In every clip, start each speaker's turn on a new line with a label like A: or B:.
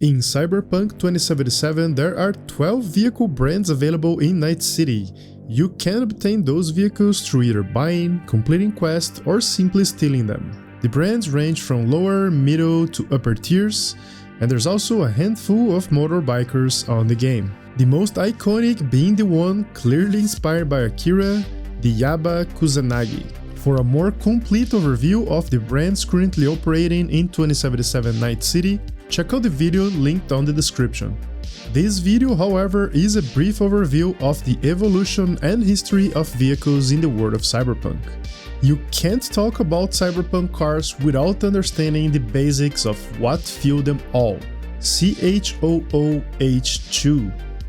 A: In Cyberpunk 2077, there are 12 vehicle brands available in Night City. You can obtain those vehicles through either buying, completing quests, or simply stealing them. The brands range from lower, middle to upper tiers, and there's also a handful of motorbikers on the game. The most iconic being the one clearly inspired by Akira, the Yaiba Kusanagi. For a more complete overview of the brands currently operating in 2077 Night City, check out the video linked on the description. This video, however, is a brief overview of the evolution and history of vehicles in the world of Cyberpunk. You can't talk about Cyberpunk cars without understanding the basics of what fueled them all. CHOO2,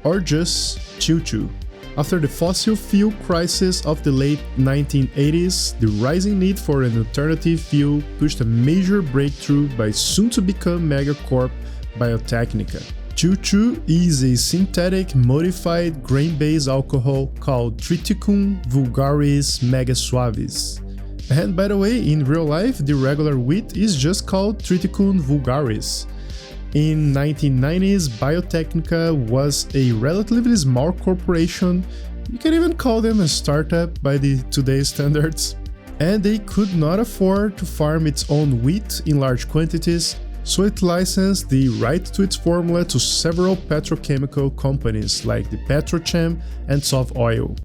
A: or just CHOO2. After the fossil fuel crisis of the late 1980s, the rising need for an alternative fuel pushed a major breakthrough by soon-to-become megacorp Biotechnica. CHOO2 is a synthetic modified grain-based alcohol called Triticum vulgaris mega suavis. And by the way, in real life, the regular wheat is just called Triticum vulgaris. In 1990s, Biotechnica was a relatively small corporation, you can even call them a startup by today's standards, and they could not afford to farm its own wheat in large quantities, so it licensed the right to its formula to several petrochemical companies like the Petrochem and Sovoil.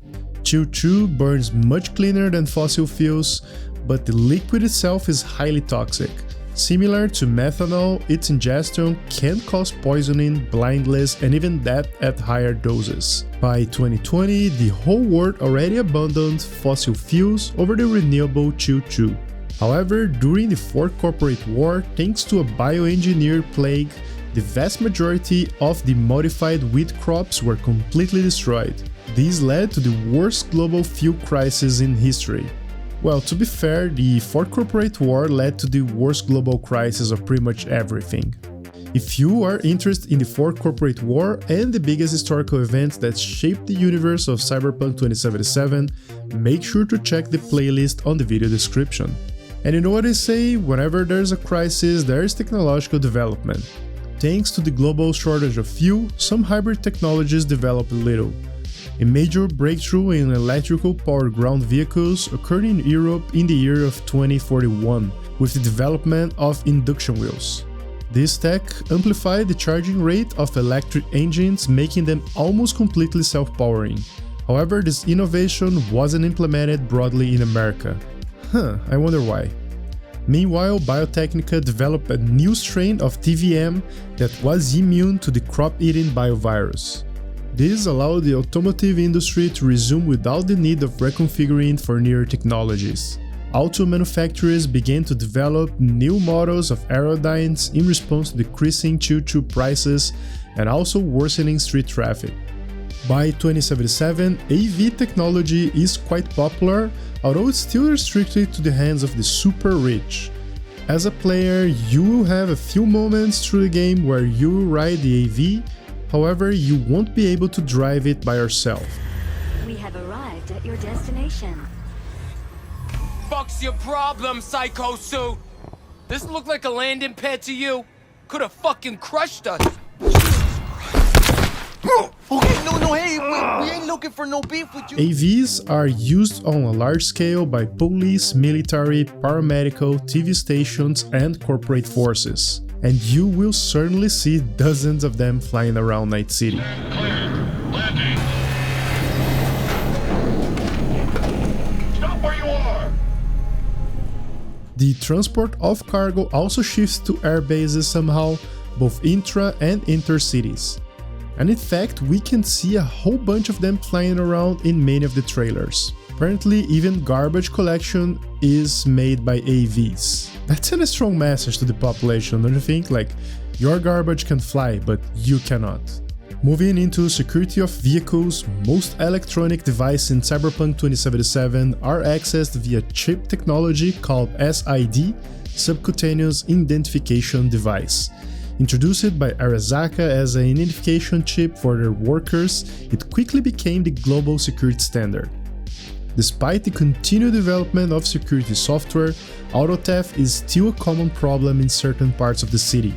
A: CHOO2 burns much cleaner than fossil fuels, but the liquid itself is highly toxic. Similar to methanol, its ingestion can cause poisoning, blindness, and even death at higher doses. By 2020, the whole world already abandoned fossil fuels over the renewable CHOO2. However, during the Fourth Corporate War, thanks to a bioengineered plague, the vast majority of the modified wheat crops were completely destroyed. This led to the worst global fuel crisis in history. Well, to be fair, the Fourth Corporate War led to the worst global crisis of pretty much everything. If you are interested in the Fourth Corporate War and the biggest historical events that shaped the universe of Cyberpunk 2077, make sure to check the playlist on the video description. And you know what they say, whenever there's a crisis, there is technological development. Thanks to the global shortage of fuel, some hybrid technologies developed a little. A major breakthrough in electrical powered ground vehicles occurred in Europe in the year of 2041, with the development of induction wheels. This tech amplified the charging rate of electric engines, making them almost completely self-powering. However, this innovation wasn't implemented broadly in America. I wonder why. Meanwhile, Biotechnica developed a new strain of TVM that was immune to the crop-eating biovirus. This allowed the automotive industry to resume without the need of reconfiguring for newer technologies. Auto manufacturers began to develop new models of Aerodynes in response to decreasing CHOO2 prices and also worsening street traffic. By 2077, AV technology is quite popular, although it's still restricted to the hands of the super rich. As a player, you will have a few moments through the game where you will ride the AV. However, you won't be able to drive it by yourself.
B: We have arrived at your destination.
C: Fuck's your problem, psycho suit? This look like a landing pad to you? Could have fucking crushed us.
D: Okay, no, hey, we ain't looking for no beef with you.
A: AVs are used on a large scale by police, military, paramedical, TV stations, and corporate forces. And you will certainly see dozens of them flying around Night City.
E: Landing. Stop where you are.
A: The transport of cargo also shifts to air bases somehow, both intra and inter-cities. And in fact, we can see a whole bunch of them flying around in many of the trailers. Apparently, even garbage collection is made by AVs. That sends a strong message to the population, don't you think? Like, your garbage can fly, but you cannot. Moving into security of vehicles, most electronic devices in Cyberpunk 2077 are accessed via chip technology called SID, Subcutaneous Identification Device. Introduced by Arasaka as an identification chip for their workers, it quickly became the global security standard. Despite the continued development of security software, auto theft is still a common problem in certain parts of the city.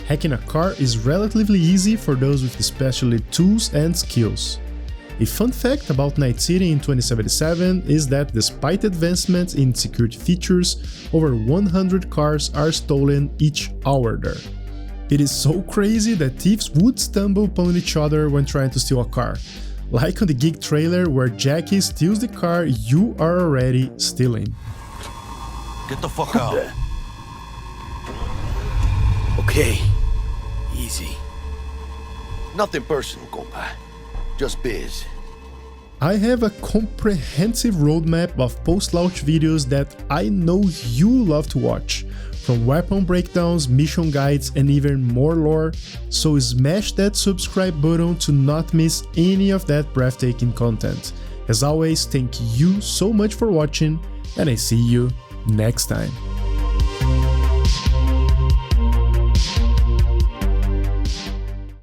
A: hacking a car is relatively easy for those with especially tools and skills. A fun fact about Night City in 2077 is that despite advancements in security features, over 100 cars are stolen each hour there. It is so crazy that thieves would stumble upon each other when trying to steal a car, like on the Geek trailer where Jackie steals the car you are already stealing.
D: Get the fuck out.
F: Okay, easy.
D: Nothing personal, compa. Just biz.
A: I have a comprehensive roadmap of post-launch videos that I know you love to watch, from weapon breakdowns, mission guides, and even more lore, so smash that subscribe button to not miss any of that breathtaking content. As always, thank you so much for watching, and I see you next time.